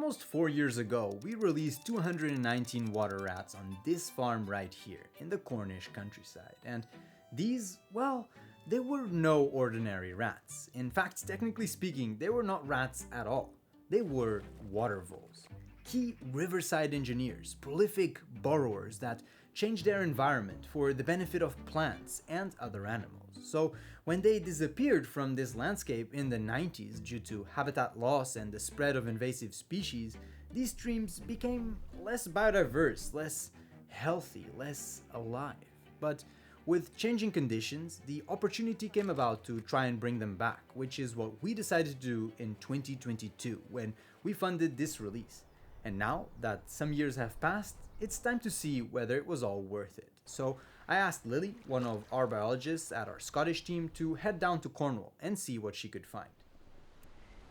Almost 4 years ago, we released 219 water rats on this farm right here in the Cornish countryside, and these, well, they were no ordinary rats. In fact, technically speaking, they were not rats at all. They were water voles. Key riverside engineers, prolific burrowers that change their environment for the benefit of plants and other animals. So when they disappeared from this landscape in the 90s due to habitat loss and the spread of invasive species, these streams became less biodiverse, less healthy, less alive. But with changing conditions, the opportunity came about to try and bring them back, which is what we decided to do in 2022 when we funded this release. And now that some years have passed, it's time to see whether it was all worth it. So I asked Lily, one of our biologists at our Scottish team, to head down to Cornwall and see what she could find.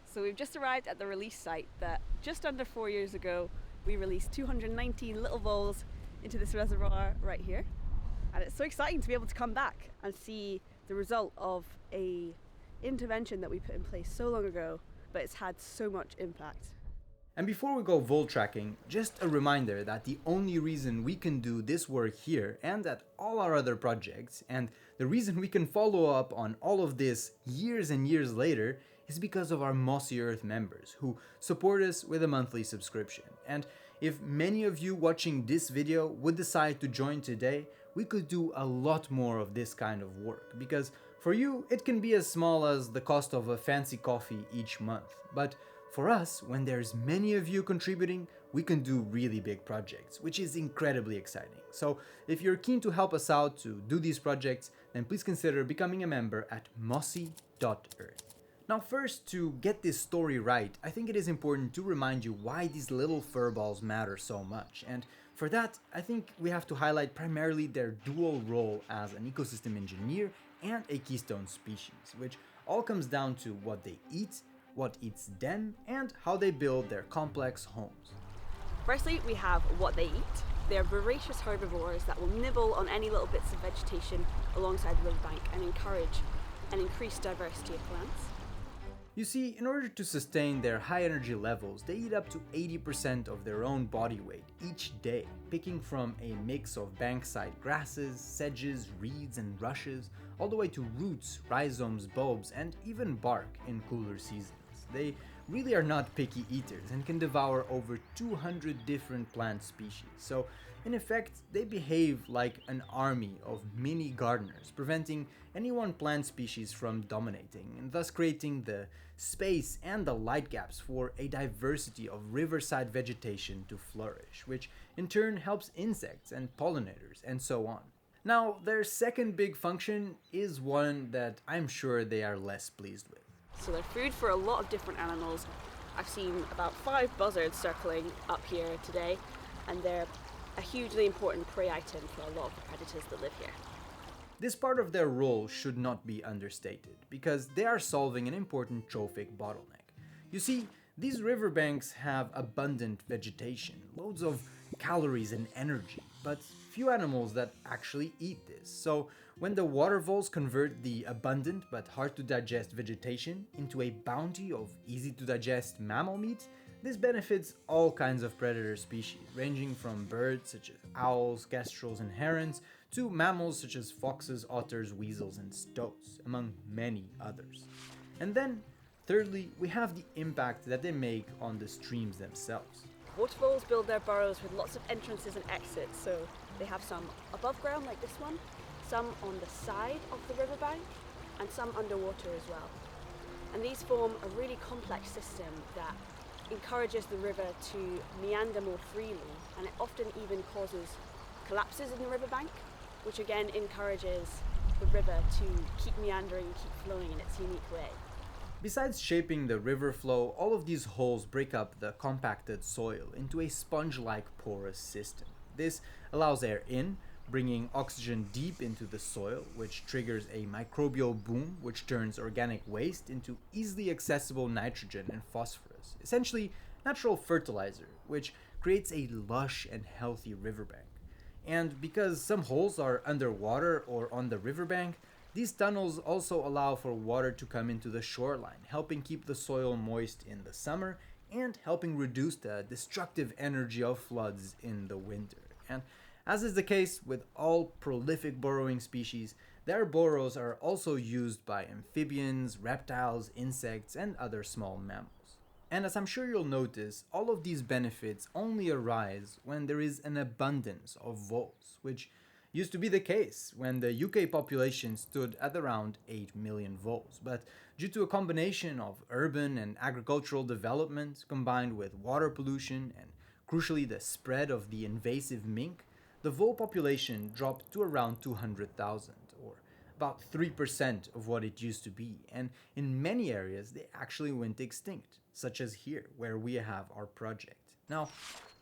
So we've just arrived at the release site that just under 4 years ago we released 219 little voles into this reservoir right here. And it's so exciting to be able to come back and see the result of a intervention that we put in place so long ago, but it's had so much impact. And before we go vole tracking, just a reminder that the only reason we can do this work here and at all our other projects, and the reason we can follow up on all of this years and years later, is because of our Mossy Earth members who support us with a monthly subscription. And if many of you watching this video would decide to join today, we could do a lot more of this kind of work, because for you it can be as small as the cost of a fancy coffee each month. But for us, when there's many of you contributing, we can do really big projects, which is incredibly exciting. So if you're keen to help us out to do these projects, then please consider becoming a member at mossy.earth. Now first, to get this story right, I think it is important to remind you why these little furballs matter so much. And for that, I think we have to highlight primarily their dual role as an ecosystem engineer and a keystone species, which all comes down to what they eat, what eats them, and how they build their complex homes. Firstly, we have what they eat. They're voracious herbivores that will nibble on any little bits of vegetation alongside the riverbank and encourage an increased diversity of plants. You see, in order to sustain their high energy levels, they eat up to 80% of their own body weight each day, picking from a mix of bankside grasses, sedges, reeds, and rushes, all the way to roots, rhizomes, bulbs, and even bark in cooler seasons. They really are not picky eaters and can devour over 200 different plant species. So, in effect, they behave like an army of mini gardeners, preventing any one plant species from dominating, and thus creating the space and the light gaps for a diversity of riverside vegetation to flourish, which in turn helps insects and pollinators and so on. Now, their second big function is one that I'm sure they are less pleased with. So they're food for a lot of different animals. I've seen about 5 buzzards circling up here today, and they're a hugely important prey item for a lot of the predators that live here. This part of their role should not be understated, because they are solving an important trophic bottleneck. You see, these riverbanks have abundant vegetation, loads of calories and energy, but few animals that actually eat this. So when the water voles convert the abundant but hard to digest vegetation into a bounty of easy to digest mammal meat, this benefits all kinds of predator species, ranging from birds such as owls, kestrels, and herons, to mammals such as foxes, otters, weasels, and stoats, among many others. And then, thirdly, we have the impact that they make on the streams themselves. Water voles build their burrows with lots of entrances and exits, so they have some above ground like this one, some on the side of the riverbank, and some underwater as well. And these form a really complex system that encourages the river to meander more freely, and it often even causes collapses in the riverbank, which again encourages the river to keep meandering and keep flowing in its unique way. Besides shaping the river flow, all of these holes break up the compacted soil into a sponge-like porous system. This allows air in, bringing oxygen deep into the soil, which triggers a microbial boom which turns organic waste into easily accessible nitrogen and phosphorus, essentially natural fertilizer, which creates a lush and healthy riverbank. And because some holes are underwater or on the riverbank, these tunnels also allow for water to come into the shoreline, helping keep the soil moist in the summer and helping reduce the destructive energy of floods in the winter. And as is the case with all prolific burrowing species, their burrows are also used by amphibians, reptiles, insects, and other small mammals. And as I'm sure you'll notice, all of these benefits only arise when there is an abundance of voles, which used to be the case when the UK population stood at around 8 million voles. But due to a combination of urban and agricultural development combined with water pollution and crucially the spread of the invasive mink, the vole population dropped to around 200,000, or about 3% of what it used to be, and in many areas they actually went extinct, such as here, where we have our project. Now,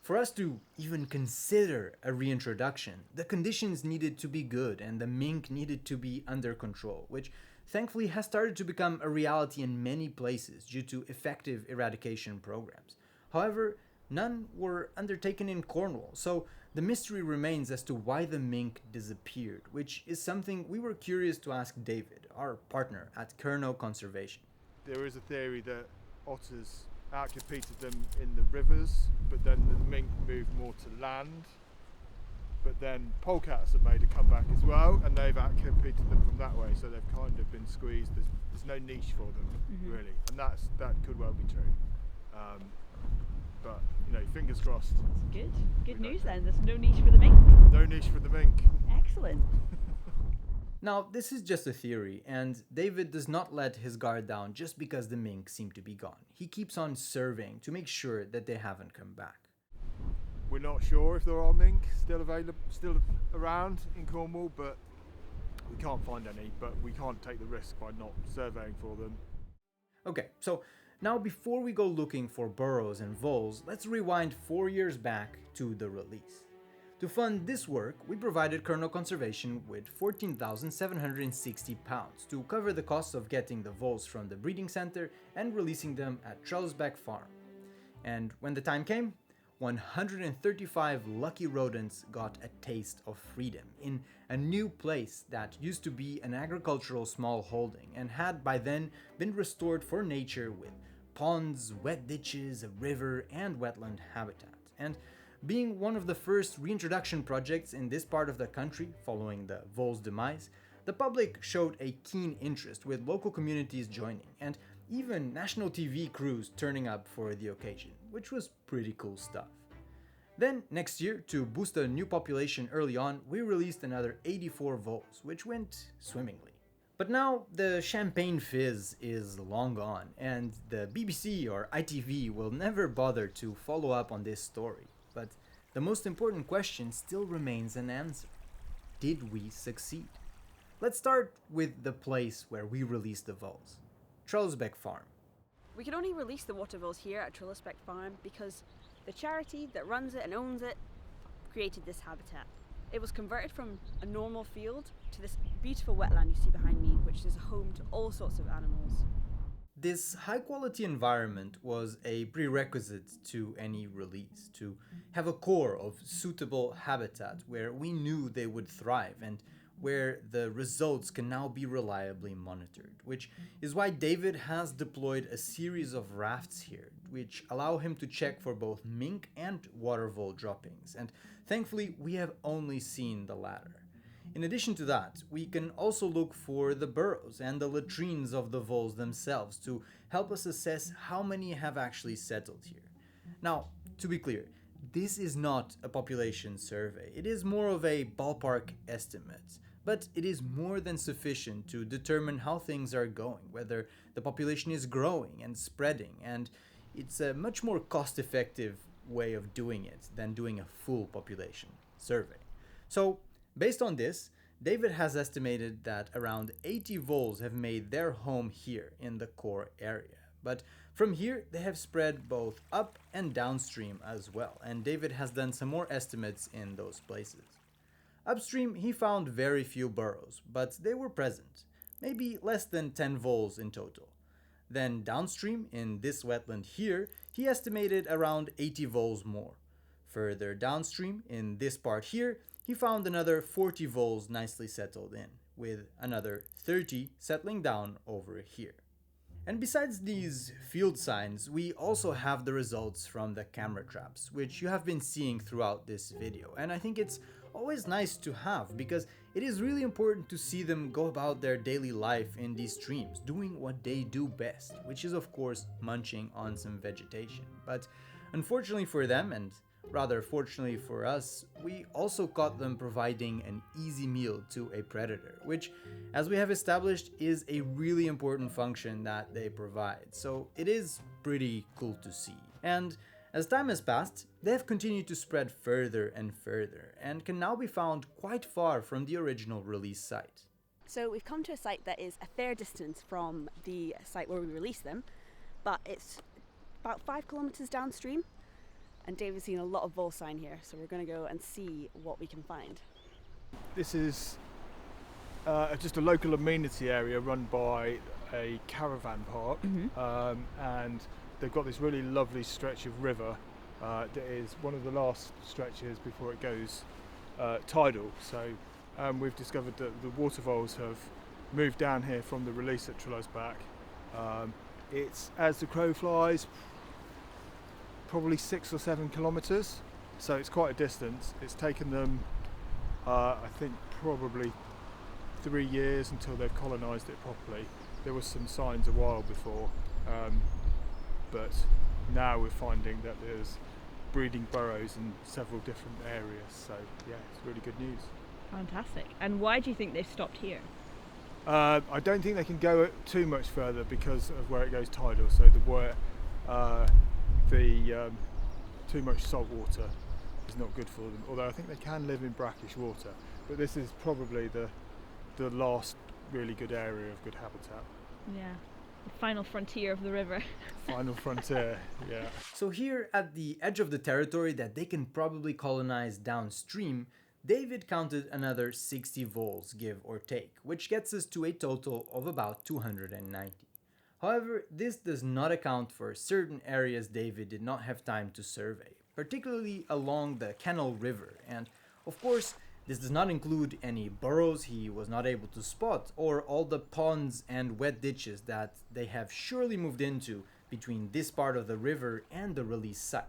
for us to even consider a reintroduction, the conditions needed to be good and the mink needed to be under control, which thankfully has started to become a reality in many places due to effective eradication programs. However, none were undertaken in Cornwall, so the mystery remains as to why the mink disappeared, which is something we were curious to ask David, our partner at Kernow Conservation. There is a theory that otters outcompeted them in the rivers, but then the mink moved more to land. But then polecats have made a comeback as well, and they've outcompeted them from that way, so they've kind of been squeezed. There's no niche for them, really, and that could well be true. But fingers crossed. That's good. Good news then. There's no niche for the mink. No niche for the mink. Excellent. Now, this is just a theory, and David does not let his guard down just because the mink seem to be gone. He keeps on surveying to make sure that they haven't come back. We're not sure if there are mink still around in Cornwall, but we can't find any. But we can't take the risk by not surveying for them. Okay, so now before we go looking for burrows and voles, let's rewind 4 years back to the release. To fund this work, we provided Kernow Conservation with £14,760 to cover the costs of getting the voles from the breeding center and releasing them at Trellsbeck Farm. And when the time came, 135 lucky rodents got a taste of freedom in a new place that used to be an agricultural small holding and had by then been restored for nature with ponds, wet ditches, a river, and wetland habitat. And being one of the first reintroduction projects in this part of the country following the vole's demise, the public showed a keen interest with local communities joining and even national TV crews turning up for the occasion, which was pretty cool stuff. Then, next year, to boost the new population early on, we released another 84 voles, which went swimmingly. But now, the champagne fizz is long gone, and the BBC or ITV will never bother to follow up on this story. But the most important question still remains unanswered. Did we succeed? Let's start with the place where we released the voles, Trellsbeck Farm. We can only release the water voles here at Trellsbeck Farm because the charity that runs it and owns it created this habitat. It was converted from a normal field to this beautiful wetland you see behind me, which is home to all sorts of animals. This high-quality environment was a prerequisite to any release, to have a core of suitable habitat where we knew they would thrive and where the results can now be reliably monitored, which is why David has deployed a series of rafts here, which allow him to check for both mink and water vole droppings, and thankfully we have only seen the latter. In addition to that, we can also look for the burrows and the latrines of the voles themselves to help us assess how many have actually settled here. Now, to be clear, this is not a population survey. It is more of a ballpark estimate, but it is more than sufficient to determine how things are going, whether the population is growing and spreading, and it's a much more cost-effective way of doing it than doing a full population survey. So, based on this, David has estimated that around 80 voles have made their home here in the core area. But from here, they have spread both up and downstream as well, and David has done some more estimates in those places. Upstream, he found very few burrows, but they were present, maybe less than 10 voles in total. Then downstream, in this wetland here, he estimated around 80 voles more. Further downstream, in this part here, he found another 40 voles nicely settled in, with another 30 settling down over here. And besides these field signs, we also have the results from the camera traps, which you have been seeing throughout this video. And I think it's always nice to have, because it is really important to see them go about their daily life in these streams, doing what they do best, which is of course munching on some vegetation. But unfortunately for them, and rather fortunately for us, we also caught them providing an easy meal to a predator, which, as we have established, is a really important function that they provide. So it is pretty cool to see. And as time has passed, they have continued to spread further and further, and can now be found quite far from the original release site. So we've come to a site that is a fair distance from the site where we released them, but it's about 5 kilometers downstream. And Dave has seen a lot of vole sign here, so we're going to go and see what we can find. This is just a local amenity area run by a caravan park, and they've got this really lovely stretch of river that is one of the last stretches before it goes tidal. So we've discovered that the water voles have moved down here from the release at Trellersbach. It's, as the crow flies, probably 6 or 7 kilometres, so it's quite a distance. It's taken them I think probably 3 years until they've colonised it properly. There was some signs a while before, but now we're finding that there's breeding burrows in several different areas, so yeah, it's really good news. Fantastic. And why do you think they've stopped here? I don't think they can go too much further because of where it goes tidal, so too much salt water is not good for them, although I think they can live in brackish water, but this is probably the last really good area of good habitat. Yeah, the final frontier of the river. Final frontier, yeah. So here at the edge of the territory that they can probably colonize downstream, David counted another 60 voles, give or take, which gets us to a total of about 290. However, this does not account for certain areas David did not have time to survey, particularly along the Kernow River, and of course, this does not include any burrows he was not able to spot, or all the ponds and wet ditches that they have surely moved into between this part of the river and the release site.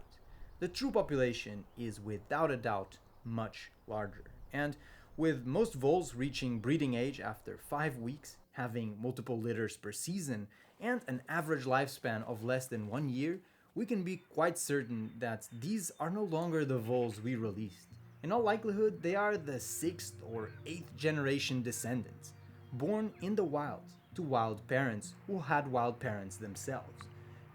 The true population is without a doubt much larger, and with most voles reaching breeding age after 5 weeks, having multiple litters per season, and an average lifespan of less than 1 year, we can be quite certain that these are no longer the voles we released. In all likelihood, they are the 6th or 8th generation descendants, born in the wild to wild parents who had wild parents themselves,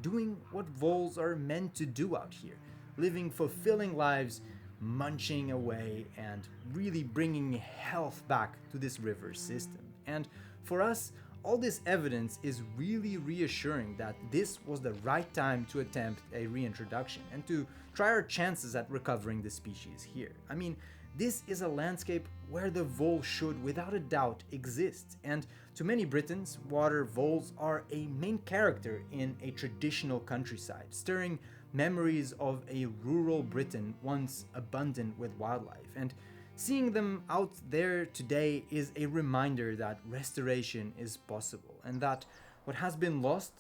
doing what voles are meant to do out here, living fulfilling lives, munching away, and really bringing health back to this river system. And for us, all this evidence is really reassuring that this was the right time to attempt a reintroduction and to try our chances at recovering the species here. I mean, this is a landscape where the vole should without a doubt exist, and to many Britons, water voles are a main character in a traditional countryside, stirring memories of a rural Britain once abundant with wildlife. And seeing them out there today is a reminder that restoration is possible and that what has been lost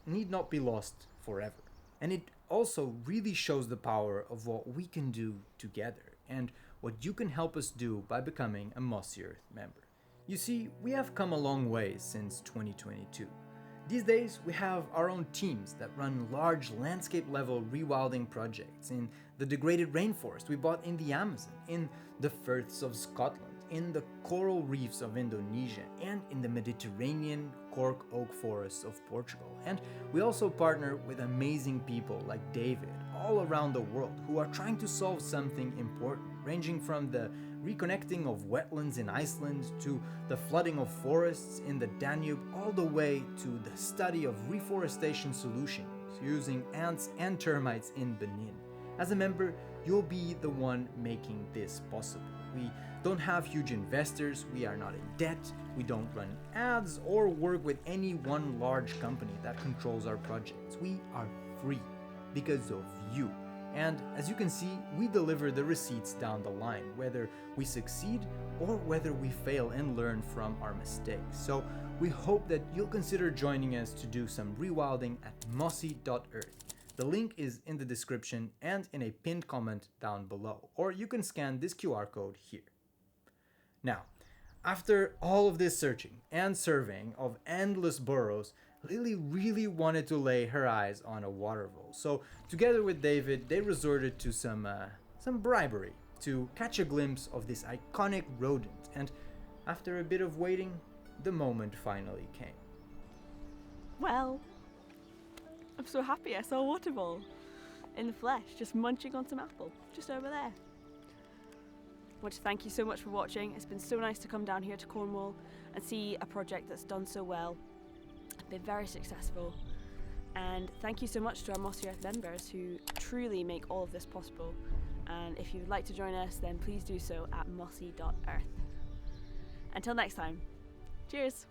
need not be lost forever. And it also really shows the power of what we can do together and what you can help us do by becoming a Mossy Earth member. You see, we have come a long way since 2022. These days, we have our own teams that run large landscape-level rewilding projects in the degraded rainforest we bought in the Amazon, in the firths of Scotland, in the coral reefs of Indonesia, and in the Mediterranean cork oak forests of Portugal. And we also partner with amazing people like David all around the world who are trying to solve something important, ranging from the reconnecting of wetlands in Iceland to the flooding of forests in the Danube, all the way to the study of reforestation solutions using ants and termites in Benin. As a member, you'll be the one making this possible. We don't have huge investors, we are not in debt, we don't run ads or work with any one large company that controls our projects. We are free because of you. And as you can see, we deliver the receipts down the line, whether we succeed or whether we fail and learn from our mistakes. So we hope that you'll consider joining us to do some rewilding at mossy.earth. The link is in the description and in a pinned comment down below, or you can scan this QR code here. Now, after all of this searching and surveying of endless burrows, Lily really wanted to lay her eyes on a water vole. So together with David, they resorted to some bribery to catch a glimpse of this iconic rodent. And after a bit of waiting, the moment finally came. Well, I'm so happy I saw a water vole in the flesh, just munching on some apple, just over there. I want to thank you so much for watching. It's been so nice to come down here to Cornwall and see a project that's done so well, been very successful. And thank you so much to our Mossy Earth members who truly make all of this possible. And if you'd like to join us, then please do so at mossy.earth. Until next time, cheers!